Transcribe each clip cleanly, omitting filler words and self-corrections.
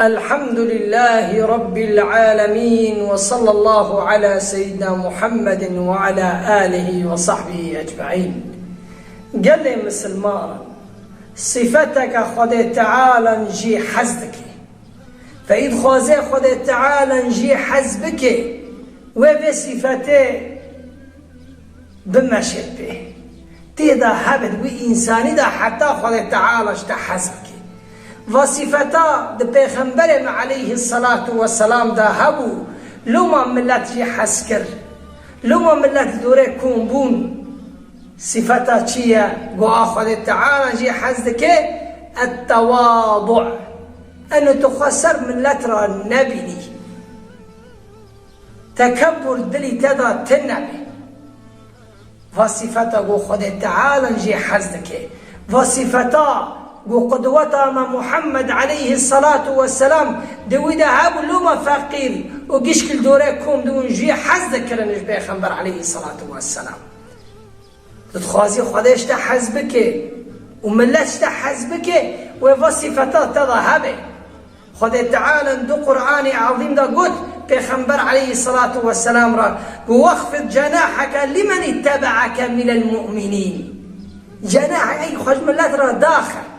الحمد لله رب العالمين، وصلى الله على سيدنا محمد وعلى آله وصحبه أجمعين. قال لي مسلمان صفتك خود تعالى نجي حزبك، فإذ خوزي خود تعالى نجي حزبك وفي صفته بمشي به تيدا هبد وإنساني دا حتى خود تعالى اشتا حزبك وصفتا د پیغمبر علیه الصلاة والسلام دا هبو لما ملت جي حسكر لما ملت دوره كونبون صفتا چيه گو آخوذ تعالى جي حزدك التواضع انه تخسر ملت را نبيني تكبر دلي تدا تنبي وصفتا گو خود تعالى جي حزدك وصفتا وقدوتها محمد عليه الصلاة والسلام دويدا هابو لوما فقير وقشكل دوريكم دون جي حزدك لنش بيخنبر عليه الصلاة والسلام تتخوازي خودش تحزبك وملتش تحزبك ووصفتات تظهبه خود تعالى دو قرآن عظيم دا قلت بيخنبر عليه الصلاة والسلام را واخفض جناحك لمن اتبعك من المؤمنين. جناح اي خوش ملت را داخل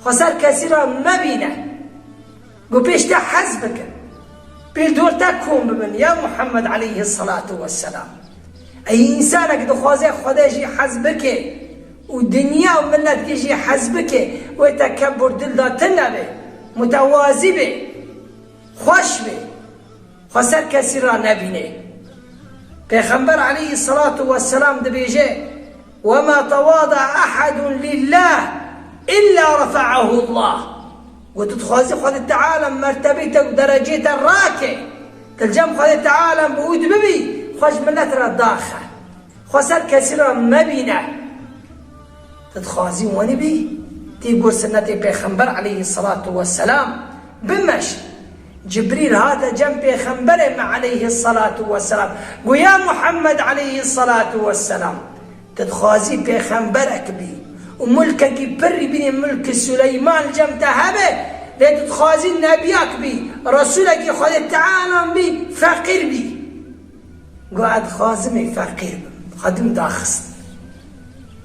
خسر کسی را مبینه گو پیشتا حزبك پیش دورتا کن ببین یا محمد علیه الصلاة والسلام. ای انسانك دخوازه خودشی حزبك و دنیا و ملت کشی حزبك و تکبر دل داتنه به متوازی به خوش به خسر کسی را نبینه. پیغمبر علیه الصلاة والسلام دبیجه وما تواضع احد لله إلا رفعه الله. وتتخوزي خود تعالى مرتبتك ودرجتك الراكي تلجم خود تعالى بود ببي خوش ملت را داخل خوصر كسر مبينة تتخوزي ونبي تيقول سنة بيخنبر عليه الصلاة والسلام بمش جبريل هذا جنب بيخنبر عليه الصلاة والسلام ويا محمد عليه الصلاة والسلام تتخوزي بيخنبرك بي وملكك بري بين ملك سليمان جمت هبه لأن تخازي نبيك بي رسولك خود تعالى بي فقير بي قاعد خازمي فقير خدم داخست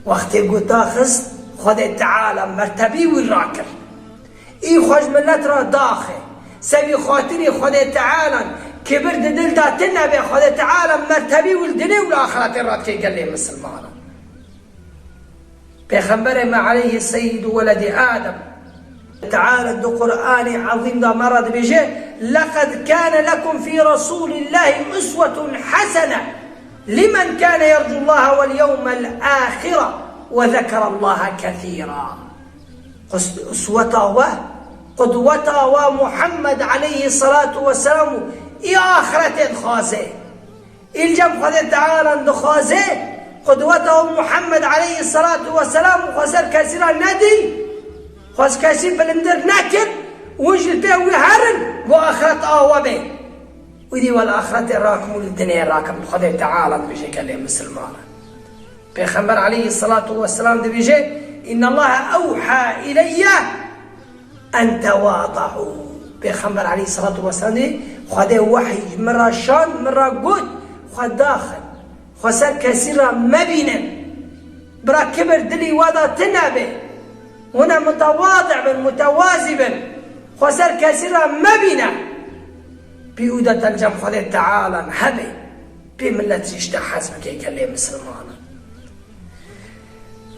وقت يقول داخست خود تعالى مرتبي والراكر اي خوش ملت را داخل سبي خاطري خود تعالى كبر دل داتنا بي خود تعالى مرتبي والدنيا والآخرات الراتكي قال لي مسلمان پیغمبر عليه السيد ولد آدم تعالى دو قرآن عظيم دا مرد بجه لقد كان لكم في رسول الله أسوة حسنة لمن كان يرجو الله واليوم الآخرة وذكر الله كثيرا. أسوة قدوة ومحمد عليه الصلاة والسلام يا آخرة خازه الجم خذ تعالى دخازه قدوته محمد عليه الصلاة والسلام وخسر كثيرا ندي خس كثير بلندر نكر وجل به وهرن وآخرت آوابه ودي والآخرت راكم والدنيا راكم خذ تعالى بشكل مسلمان. بيخبر عليه الصلاة والسلام ده بيجي إن الله أوحى إلي أن تواضعوا. بيخبر عليه الصلاة والسلام ده خذ وحي مرة شان مرة قد خذ داخل خسر كثيرا مبينا برا كبر دلي وضع تنبه هنا متواضع متوازبا خسر كثيرا مبينا بيودة الجم خذ تعالى هبي بملت يشتحز بكي كلي مسلمان.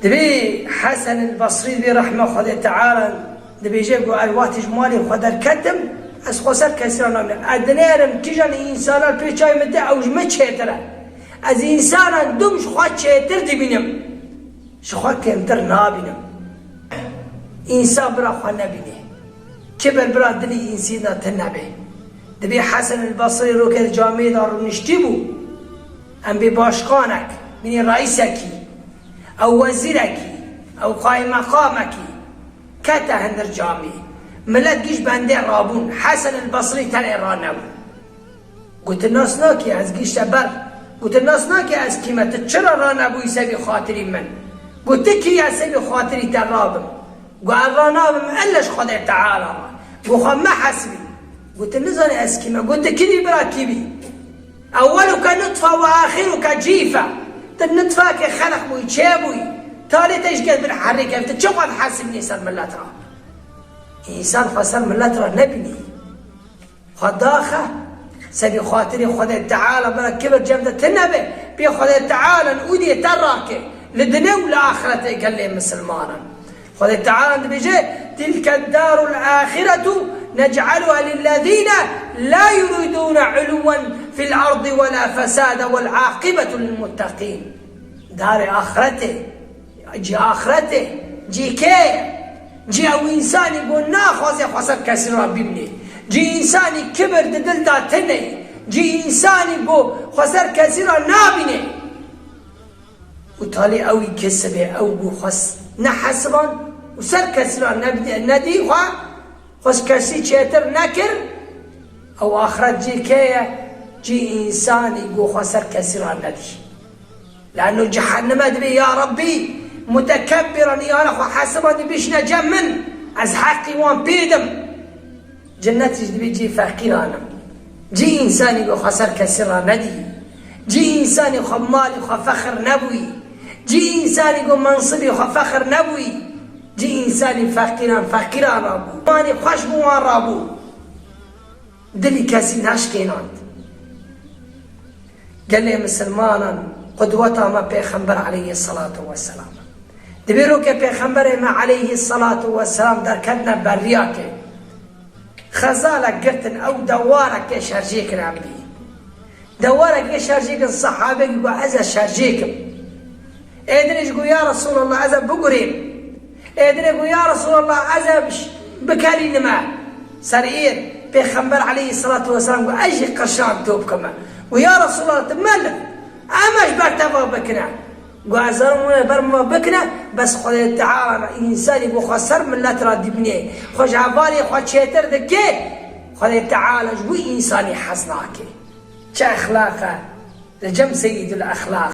دبي حسن البصري دبي رحمه خذ تعالى دبي جيبوا الوات جمالي خذ الكتم اس خسر كثيرا مبينا ادنيرم تيجان انسان البيتشاي مدى او جمتشيتره از انسان دوم شخوات چهتر دی بینم شخوات کمتر نابینم انسان برا خواه نبینه کبر برا دلی انسان تنبه دبی حسن البصری رو که جامعه دار رو نشتی بو ام بی باشقانک بینی رئیسکی او وزیرکی او قایم مقامکی کتا هندر جامعه ملت گیش بنده رابون حسن البصری تر ایران نبو قلت الناس ناکی از گیش بر قلت الناس ناكي از كيمت چرا رانا بو يسبي خاطري من قلت كي يسبي خاطري ترابم قال رانا بم ألش خد تعالى بخوا ما حسبي قلت نزاني أسكيمة قلت كذي براكبي أولك نطفة وآخرك جيفة النطفة كي خلق بوي تشابوي تالي تشقد بالحركة تشوف حاسبني إنسان من الله ترى إنسان خسر من الله ترى نبني خداخة سبي خاطري خذ تعالى برا كبر جمدة النبي بيخذ تعالى نودي تراك لدنيا والآخرة قال لي مسلمانا خذ تعالى بيجي تلك الدار الآخرة نجعلها للذين لا يريدون علوا في الأرض ولا فسادا والعاقبة للمتقين دار آخرته جي آخرته جي كي جي أو إنسان يقول ناخذ يخسر كسر بيبني جي إنسان كبر دل داتني جي إنسان يقول خسر كسر نابني وتالي أو يكسبه أو بخس نحسبا وسر كسر ندي خس كسي شاتر نكر أو آخرت جي كيه جي إنسان يقول خسر كسر ندي لأنه جهنم أدري يا ربي متكبرا يا رخ حسبني بيش نجمن از حقي وان بيدم جنتي بيجي فقيرانا جي إنسان يقول خسر كسر ندي جي إنسان يقول مال يقول فخر نبوي جي إنسان يقول منصب يقول فخر نبوي جي إنسان فقيرا رابو ماني خشب وان رابو دلي كاسي ناشكينات قال لي مسلمانا قدوتها ما بيخنبر عليه الصلاة والسلام دبيرو كي بيخنبر ما عليه الصلاة والسلام در كدنا برياك خزالك قرتن أو دوارك يشارجيك نعبدي دوارك يشارجيك الصحابة يقول أزا شارجيكم إذن يقول يا رسول الله أزا بقرين إذن يقول يا رسول الله أزا بكالي نما سرير بيخنبر عليه الصلاة والسلام يقول أجي قشان توبكما ويا رسول الله تملك أماش بكتفا بكنا وعزرمنا برما بكنا بس خذ تعالى إنسان يبغى خسر من لا ترى بنيه خش عبالي خش شيتر ذكي خذ تعالى جوي إنسان يحزناك شا أخلاقه لجم سيد الأخلاق